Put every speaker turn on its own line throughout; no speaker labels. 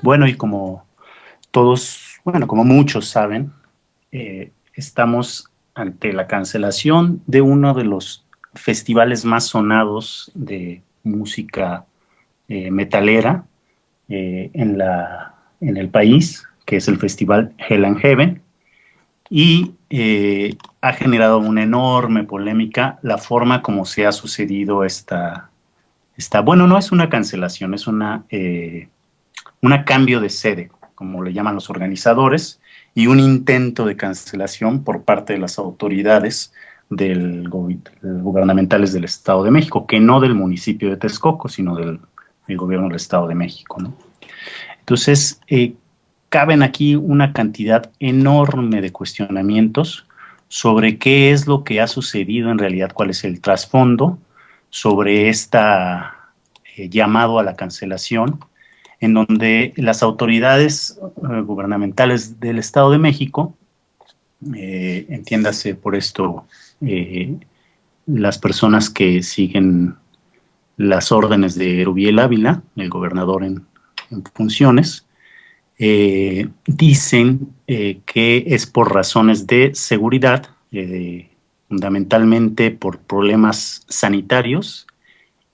Bueno, y como todos, bueno, como muchos saben, estamos ante la cancelación de uno de los festivales más sonados de música metalera en el país, que es el festival Hell and Heaven, y ha generado una enorme polémica la forma como se ha sucedido bueno, no es una cancelación, es una cambio de sede, como le llaman los organizadores, y un intento de cancelación por parte de las autoridades gubernamentales del Estado de México, que no del municipio de Texcoco, sino del gobierno del Estado de México, ¿no? Entonces, caben aquí una cantidad enorme de cuestionamientos sobre qué es lo que ha sucedido en realidad, cuál es el trasfondo sobre esta llamado a la cancelación, en donde las autoridades gubernamentales del Estado de México, entiéndase por esto las personas que siguen las órdenes de Erubiel Ávila, el gobernador en funciones, dicen que es por razones de seguridad, fundamentalmente por problemas sanitarios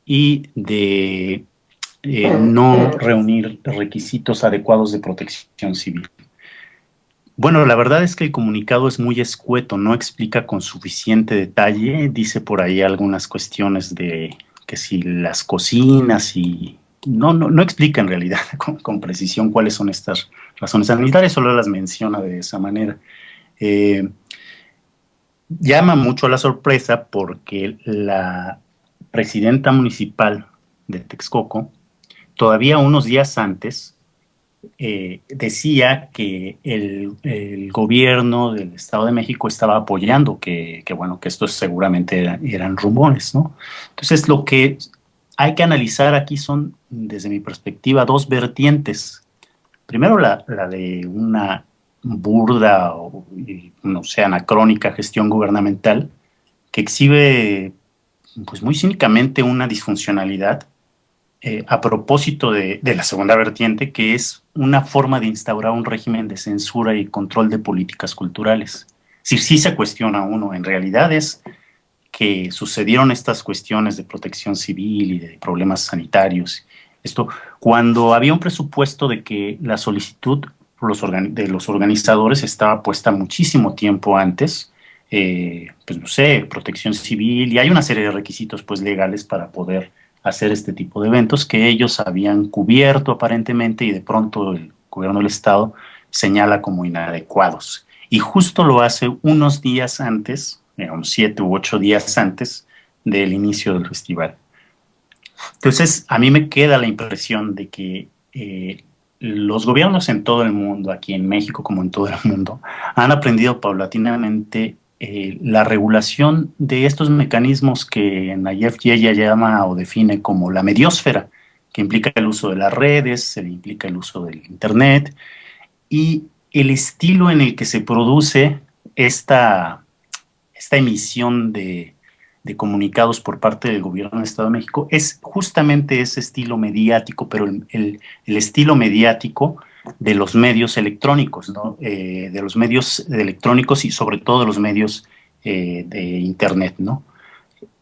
y de no reunir requisitos adecuados de protección civil. Bueno, la verdad es que el comunicado es muy escueto, no explica con suficiente detalle, dice por ahí algunas cuestiones de que si las cocinas y no explica en realidad con precisión cuáles son estas razones sanitarias, solo las menciona de esa manera. Llama mucho a la sorpresa porque la presidenta municipal de Texcoco, todavía unos días antes, decía que el gobierno del Estado de México estaba apoyando bueno, que estos seguramente eran rumores, ¿no? Entonces, lo que hay que analizar aquí son, desde mi perspectiva, dos vertientes. Primero, la de una burda o, no sé, anacrónica gestión gubernamental que exhibe, pues muy cínicamente, una disfuncionalidad a propósito de la segunda vertiente, que es una forma de instaurar un régimen de censura y control de políticas culturales. Si sí se cuestiona uno, en realidad es que sucedieron estas cuestiones de protección civil y de problemas sanitarios. Esto, cuando había un presupuesto de que la solicitud de los organizadores estaba puesta muchísimo tiempo antes, pues no sé, protección civil, y hay una serie de requisitos pues legales para poder hacer este tipo de eventos que ellos habían cubierto aparentemente y de pronto el gobierno del Estado señala como inadecuados. Y justo lo hace unos días antes, digamos 7 u 8 días antes del inicio del festival. Entonces, a mí me queda la impresión de que los gobiernos en todo el mundo, aquí en México como en todo el mundo, han aprendido paulatinamente la regulación de estos mecanismos que Nayef Yehia llama o define como la mediósfera, que implica el uso de las redes, implica el uso del Internet, y el estilo en el que se produce esta emisión de comunicados por parte del gobierno del Estado de México es justamente ese estilo mediático, pero el estilo mediático de los medios electrónicos, ¿no? De los medios electrónicos y sobre todo de los medios de Internet, ¿no?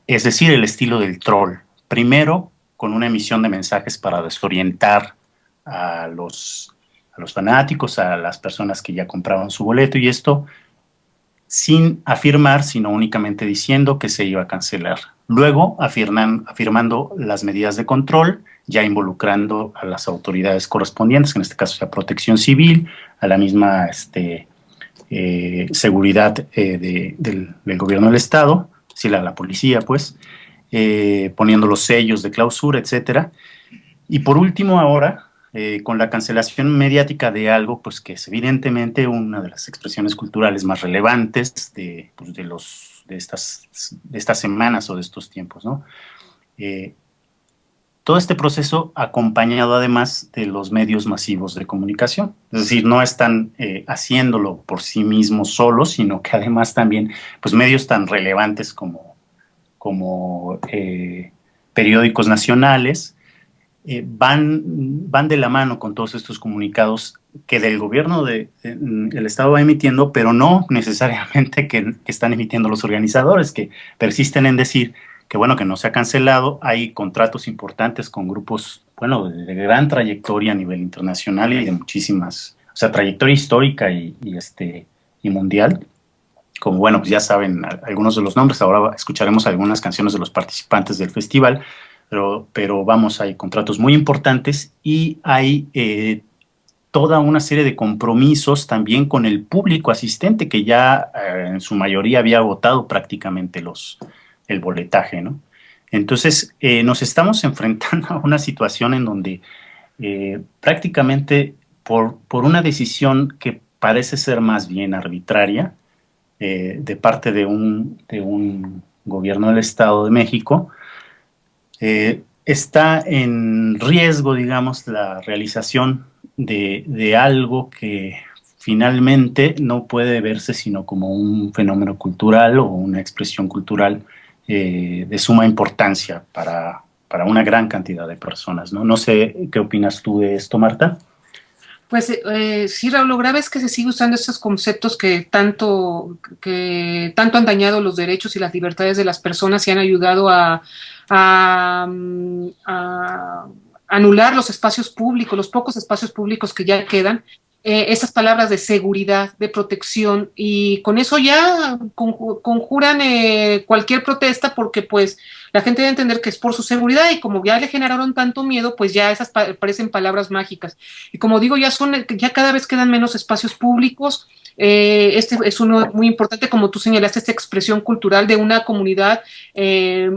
Es decir, el estilo del troll. Primero, con una emisión de mensajes para desorientar a los fanáticos, a las personas que ya compraban su boleto, y esto sin afirmar, sino únicamente diciendo que se iba a cancelar. Luego, afirmando las medidas de control, ya involucrando a las autoridades correspondientes, que en este caso sea Protección Civil, a la misma seguridad del gobierno del Estado, es decir, a la policía, pues, poniendo los sellos de clausura, etcétera. Y por último, ahora, con la cancelación mediática de algo, pues que es evidentemente una de las expresiones culturales más relevantes de estas semanas o de estos tiempos, ¿no? Todo este proceso acompañado además de los medios masivos de comunicación. Es decir, no están haciéndolo por sí mismos solos, sino que además también, pues medios tan relevantes como periódicos nacionales, van de la mano con todos estos comunicados que del gobierno el Estado va emitiendo, pero no necesariamente que están emitiendo los organizadores, que persisten en decir que bueno, que no se ha cancelado, hay contratos importantes con grupos, bueno, de gran trayectoria a nivel internacional y de muchísimas, o sea, trayectoria histórica y mundial, como bueno, pues ya saben algunos de los nombres, ahora escucharemos algunas canciones de los participantes del festival, pero vamos, hay contratos muy importantes y hay toda una serie de compromisos también con el público asistente que ya en su mayoría había agotado prácticamente el boletaje, ¿no? Entonces nos estamos enfrentando a una situación en donde prácticamente por una decisión que parece ser más bien arbitraria de parte de un gobierno del Estado de México, está en riesgo, digamos, la realización de algo que finalmente no puede verse sino como un fenómeno cultural o una expresión cultural de suma importancia para una gran cantidad de personas, ¿no? No sé qué opinas tú de esto, Marta.
Pues sí, Raúl, lo grave es que se sigue usando estos conceptos que tanto han dañado los derechos y las libertades de las personas y han ayudado a anular los espacios públicos, los pocos espacios públicos que ya quedan, esas palabras de seguridad, de protección, y con eso ya conjuran cualquier protesta porque pues la gente debe entender que es por su seguridad y como ya le generaron tanto miedo, pues ya esas parecen palabras mágicas. Y como digo, ya cada vez quedan menos espacios públicos. Este es uno muy importante, como tú señalaste, esta expresión cultural de una comunidad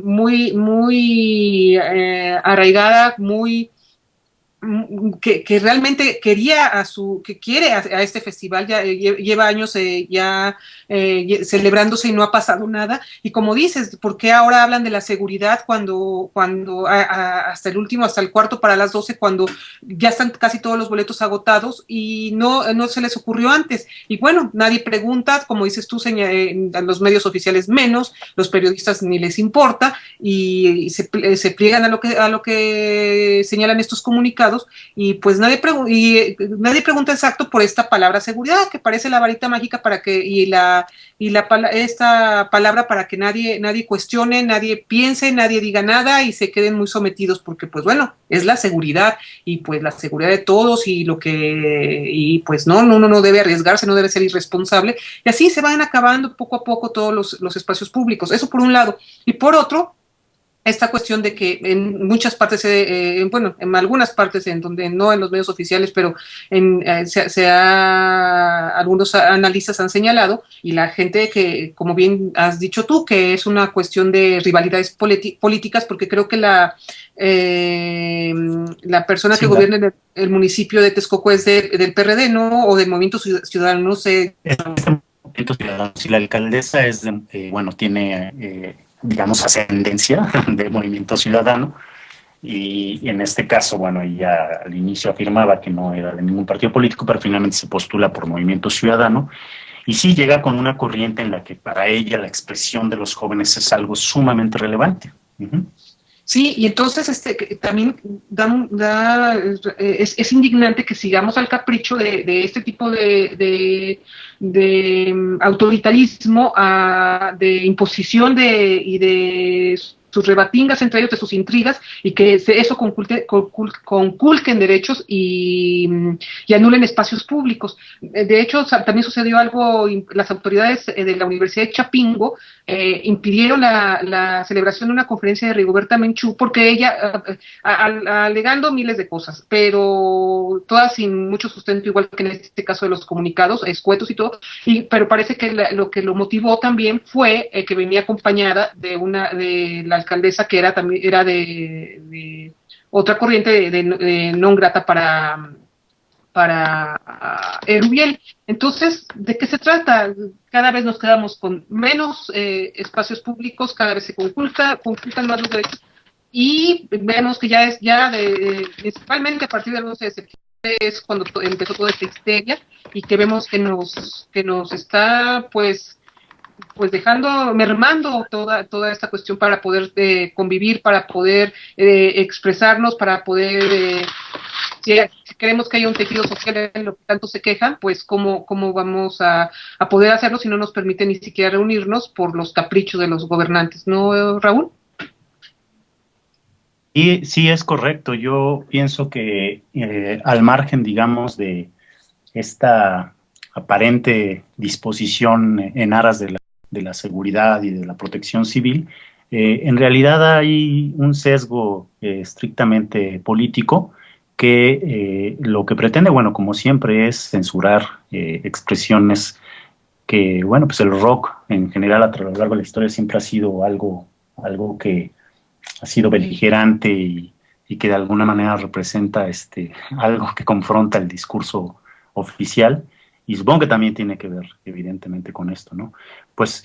muy arraigada, muy que realmente que quiere a este festival, ya lleva años celebrándose y no ha pasado nada. Y como dices, ¿por qué ahora hablan de la seguridad cuando hasta el cuarto para las 12, cuando ya están casi todos los boletos agotados y no se les ocurrió antes? Y bueno, nadie pregunta, como dices tú, a los medios oficiales menos, los periodistas ni les importa y se pliegan a lo que señalan estos comunicados. Y pues nadie pregunta exacto por esta palabra seguridad, que parece la varita mágica para que, esta palabra para que nadie cuestione, nadie piense, nadie diga nada y se queden muy sometidos, porque pues bueno, es la seguridad, y pues la seguridad de todos, y pues no debe arriesgarse, no debe ser irresponsable, y así se van acabando poco a poco todos los espacios públicos. Eso por un lado. Y por otro, esta cuestión de que en muchas partes, en algunas partes, en donde no en los medios oficiales, pero algunos analistas han señalado, y la gente que, como bien has dicho tú, que es una cuestión de rivalidades políticas, porque creo que la persona que gobierna el municipio de Texcoco es del PRD, ¿no? O del Movimiento Ciudadano, no sé.
Movimiento Ciudadano, si la alcaldesa tiene digamos, ascendencia del Movimiento Ciudadano, y en este caso, bueno, ella al inicio afirmaba que no era de ningún partido político, pero finalmente se postula por Movimiento Ciudadano, y sí llega con una corriente en la que para ella la expresión de los jóvenes es algo sumamente relevante.
Sí, y entonces también es indignante que sigamos al capricho de este tipo de autoritarismo, de imposición y de sus rebatingas entre ellos, de sus intrigas, y que eso conculquen derechos y anulen espacios públicos. De hecho, también sucedió algo, las autoridades de la Universidad de Chapingo impidieron la celebración de una conferencia de Rigoberta Menchú, porque ella, alegando miles de cosas, pero todas sin mucho sustento, igual que en este caso de los comunicados, escuetos y todo, pero parece que lo que lo motivó también fue que venía acompañada de la alcaldesa, que era de otra corriente de non grata para Erubiel. Entonces, ¿de qué se trata? Cada vez nos quedamos con menos espacios públicos, cada vez se conculcan más los derechos, y vemos que principalmente a partir del 11 de septiembre es cuando empezó toda esta histeria, y que vemos que nos está, pues, pues mermando toda esta cuestión para poder convivir, para poder expresarnos, para poder, si queremos que haya un tejido social en lo que tanto se quejan, pues cómo vamos a poder hacerlo si no nos permite ni siquiera reunirnos por los caprichos de los gobernantes, ¿no, Raúl?
Y sí, es correcto. Yo pienso que al margen, digamos, de esta aparente disposición en aras de la seguridad y de la protección civil, en realidad hay un sesgo estrictamente político que lo que pretende, bueno, como siempre, es censurar expresiones que, bueno, pues el rock en general a lo largo de la historia siempre ha sido algo que ha sido beligerante y que de alguna manera representa algo que confronta el discurso oficial, y supongo que también tiene que ver evidentemente con esto, ¿no? Pues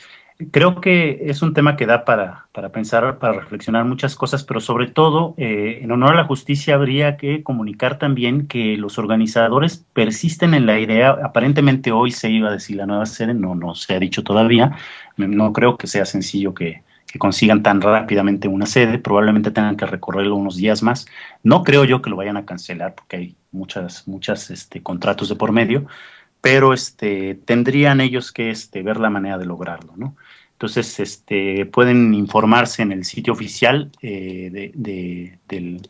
creo que es un tema que da para pensar, para reflexionar muchas cosas, pero sobre todo, en honor a la justicia, habría que comunicar también que los organizadores persisten en la idea. Aparentemente hoy se iba a decir la nueva sede, no se ha dicho todavía. No creo que sea sencillo que consigan tan rápidamente una sede. Probablemente tengan que recorrerlo unos días más. No creo yo que lo vayan a cancelar porque hay muchas contratos de por medio, pero tendrían ellos que ver la manera de lograrlo, ¿no? Entonces, pueden informarse en el sitio oficial del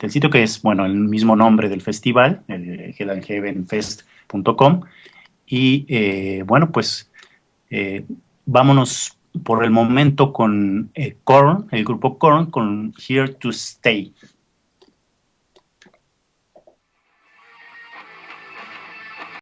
sitio, que es, bueno, el mismo nombre del festival, el hellandheavenfest.com. Y bueno, pues vámonos por el momento con Korn, el grupo Korn, con Here to Stay.